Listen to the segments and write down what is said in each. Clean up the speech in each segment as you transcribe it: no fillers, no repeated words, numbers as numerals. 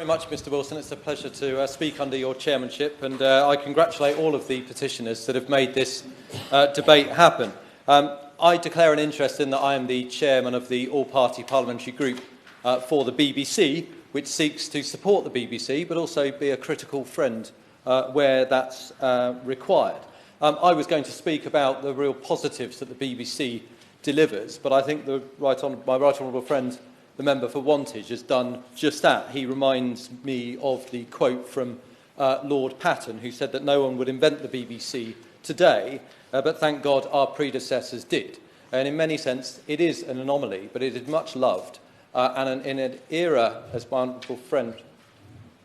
Very much, Mr Wilson. It's a pleasure to speak under your chairmanship, and I congratulate all of the petitioners that have made this debate happen. I declare an interest in that I am the chairman of the all-party parliamentary group for the BBC, which seeks to support the BBC but also be a critical friend where that's required. I was going to speak about the real positives that the BBC delivers, but I think my right honourable friend, the member for Wantage, has done just that. He reminds me of the quote from Lord Patton, who said that no one would invent the BBC today, but thank God our predecessors did. And in many sense, it is an anomaly, but it is much loved. And in an era, as my honourable friend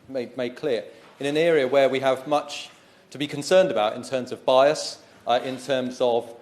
made clear, in an area where we have much to be concerned about in terms of bias, in terms of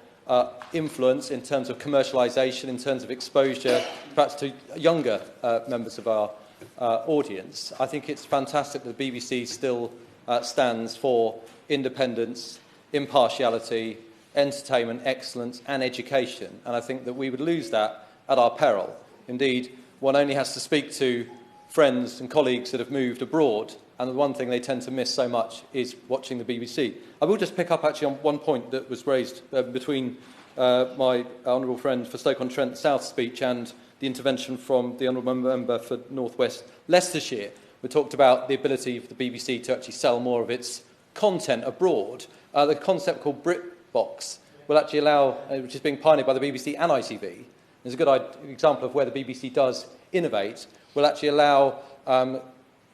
influence, in terms of commercialisation, in terms of exposure, perhaps to younger members of our audience. I think it's fantastic that the BBC still stands for independence, impartiality, entertainment, excellence and education. And I think that we would lose that at our peril. Indeed, one only has to speak to friends and colleagues that have moved abroad, and the one thing they tend to miss so much is watching the BBC. I will just pick up actually on one point that was raised between my honourable friend for Stoke-on-Trent South speech and the intervention from the honourable member for North West Leicestershire. We talked about the ability for the BBC to actually sell more of its content abroad. The concept called BritBox will actually allow, which is being pioneered by the BBC and ITV, is a good example of where the BBC does innovate, will actually allow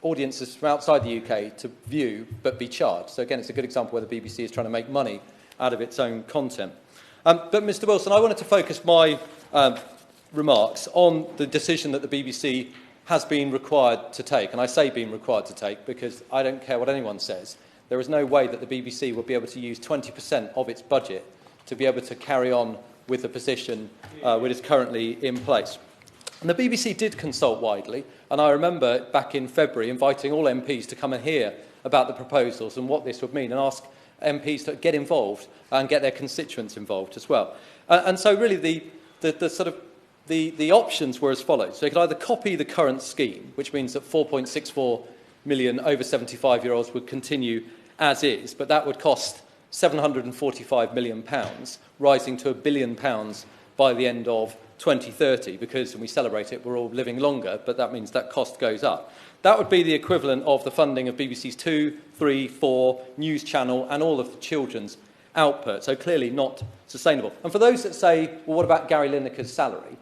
audiences from outside the UK to view but be charged. So again, it's a good example where the BBC is trying to make money out of its own content. But Mr Wilson, I wanted to focus my remarks on the decision that the BBC has been required to take. And I say being required to take because I don't care what anyone says. There is no way that the BBC will be able to use 20% of its budget to be able to carry on with the position which is currently in place. And the BBC did consult widely, and I remember back in February inviting all MPs to come and hear about the proposals and what this would mean, and ask MPs to get involved and get their constituents involved as well. And so really the options were as follows. So you could either copy the current scheme, which means that 4.64 million over 75-year-olds would continue as is, but that would cost £745 million, rising to £1 billion by the end of 2030, because when we celebrate it, we're all living longer, but that means that cost goes up. That would be the equivalent of the funding of BBC's 2, 3, 4, News Channel and all of the children's output, so clearly not sustainable. And for those that say, well, what about Gary Lineker's salary?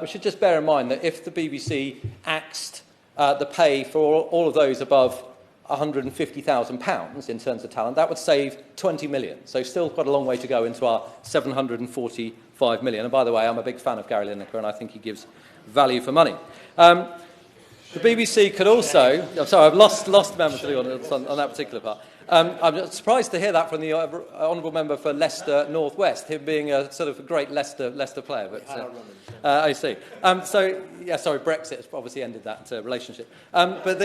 We should just bear in mind that if the BBC axed the pay for all of those above £150,000 in terms of talent, that would save 20 million. So still quite a long way to go into our 745 million. And by the way, I'm a big fan of Gary Lineker, and I think he gives value for money. The BBC could also... I'm sorry, I've lost members on that particular part. I'm surprised to hear that from the honourable member for Leicester North West, him being a sort of a great Leicester player. But I see. So, yeah, sorry, Brexit has obviously ended that relationship. But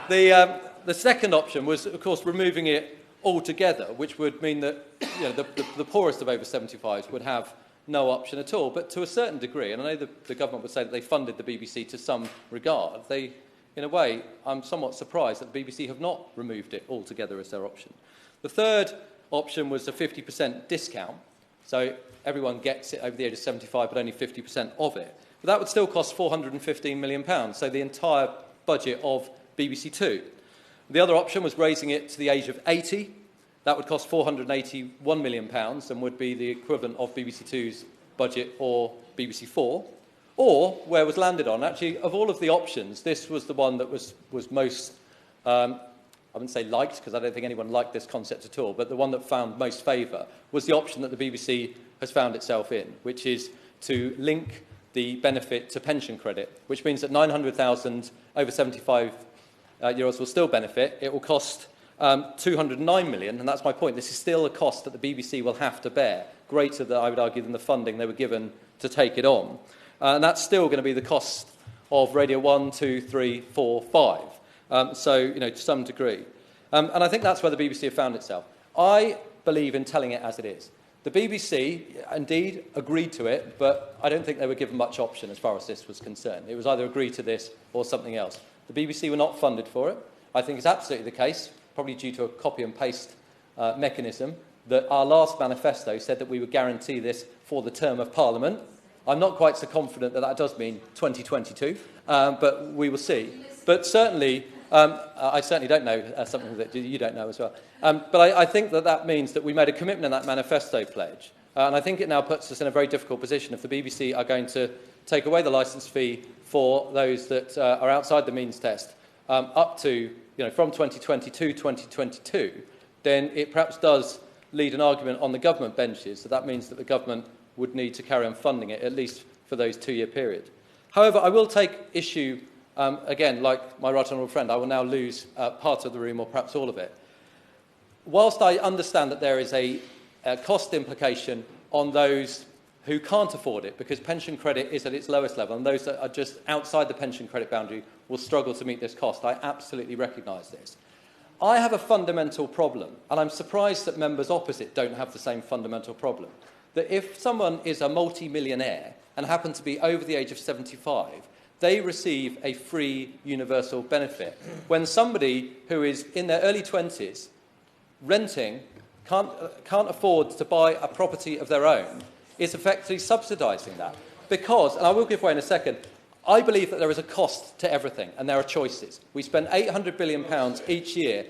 the second option was, of course, removing it altogether, which would mean that the poorest of over 75s would have no option at all. But to a certain degree, and I know the government would say that they funded the BBC to some regard, in a way, I'm somewhat surprised that the BBC have not removed it altogether as their option. The third option was a 50% discount, so everyone gets it over the age of 75, but only 50% of it. But that would still cost £415 million, so the entire budget of BBC Two. The other option was raising it to the age of 80. That would cost £481 million and would be the equivalent of BBC Two's budget or BBC Four. Or, where it was landed on, actually, of all of the options, this was the one that was most, I wouldn't say liked, because I don't think anyone liked this concept at all, but the one that found most favour was the option that the BBC has found itself in, which is to link the benefit to pension credit, which means that 900,000 over 75-year-olds will still benefit. It will cost 209 million, and that's my point. This is still a cost that the BBC will have to bear, greater, than I would argue, than the funding they were given to take it on. And that's still going to be the cost of Radio 1, 2, 3, 4, 5. So, to some degree. And I think that's where the BBC have found itself. I believe in telling it as it is. The BBC, indeed, agreed to it, but I don't think they were given much option as far as this was concerned. It was either agree to this or something else. The BBC were not funded for it. I think it's absolutely the case, probably due to a copy and paste mechanism, that our last manifesto said that we would guarantee this for the term of Parliament. I'm not quite so confident that that does mean 2022, but we will see. But certainly, I certainly don't know something that you don't know as well. But I think that that means that we made a commitment in that manifesto pledge. And I think it now puts us in a very difficult position if the BBC are going to take away the licence fee for those that are outside the means test up to, from 2020 to 2022, then it perhaps does lead an argument on the government benches. So that means that the government would need to carry on funding it, at least for those 2-year period. However, I will take issue, again, like my right honourable friend, I will now lose part of the room or perhaps all of it. Whilst I understand that there is a cost implication on those who can't afford it, because pension credit is at its lowest level, and those that are just outside the pension credit boundary will struggle to meet this cost. I absolutely recognise this. I have a fundamental problem, and I'm surprised that members opposite don't have the same fundamental problem, that if someone is a multi-millionaire and happens to be over the age of 75, they receive a free universal benefit. When somebody who is in their early 20s, renting, can't afford to buy a property of their own, is effectively subsidising that. Because, and I will give way in a second, I believe that there is a cost to everything, and there are choices. We spend £800 billion each year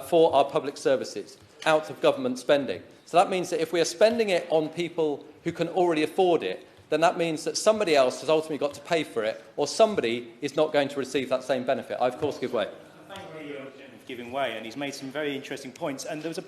for our public services out of government spending. So that means that if we are spending it on people who can already afford it, then that means that somebody else has ultimately got to pay for it, or somebody is not going to receive that same benefit. I, of course, give way. Thank you for giving way, and he's made some very interesting points. And there was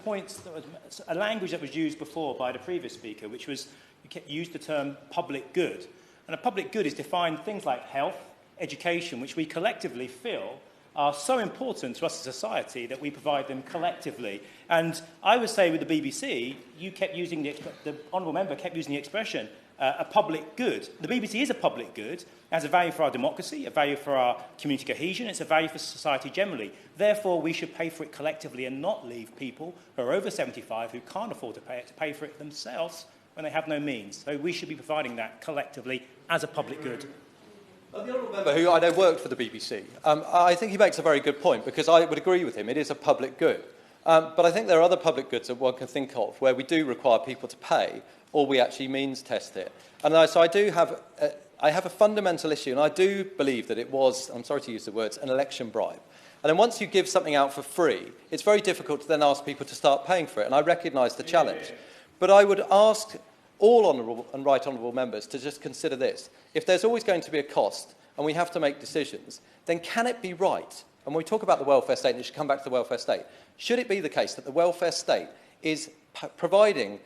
a language that was used before by the previous speaker, which was, you used the term public good. And a public good is defined things like health, education, which we collectively feel are so important to us as a society that we provide them collectively. And I would say with the BBC, you kept using the honourable member kept using the expression, a public good. The BBC is a public good, it has a value for our democracy, a value for our community cohesion, it's a value for society generally. Therefore, we should pay for it collectively and not leave people who are over 75 who can't afford to pay for it themselves when they have no means. So we should be providing that collectively as a public good. Well, the honourable member, who I know worked for the BBC, I think he makes a very good point, because I would agree with him. It is a public good. But I think there are other public goods that one can think of where we do require people to pay, or we actually means test it. And so I have a fundamental issue, and I do believe that it was, I'm sorry to use the words, an election bribe. And then once you give something out for free, it's very difficult to then ask people to start paying for it, and I recognise the challenge. But I would ask all honourable and right honourable members to just consider this. If there's always going to be a cost, and we have to make decisions, then can it be right, and when we talk about the welfare state, and it should come back to the welfare state, should it be the case that the welfare state is providing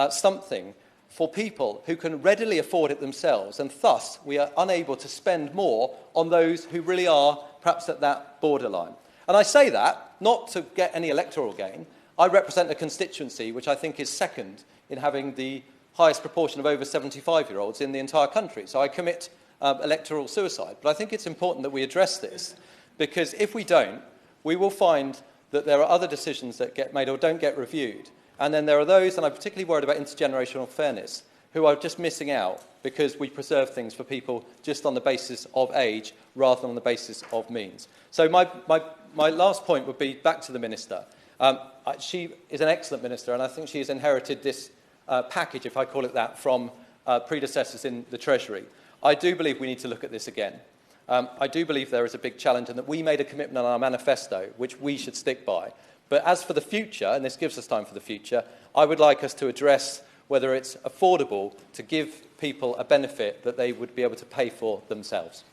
something for people who can readily afford it themselves, and thus we are unable to spend more on those who really are perhaps at that borderline? And I say that not to get any electoral gain. I represent a constituency which I think is second in having the highest proportion of over 75-year-olds in the entire country. So I commit electoral suicide. But I think it's important that we address this, because if we don't, we will find that there are other decisions that get made or don't get reviewed. And then there are those, and I'm particularly worried about intergenerational fairness, who are just missing out because we preserve things for people just on the basis of age rather than on the basis of means. So my last point would be back to the Minister. She is an excellent Minister, and I think she has inherited this package, if I call it that, from predecessors in the Treasury. I do believe we need to look at this again. I do believe there is a big challenge, and that we made a commitment on our manifesto, which we should stick by. But as for the future, and this gives us time for the future, I would like us to address whether it's affordable to give people a benefit that they would be able to pay for themselves.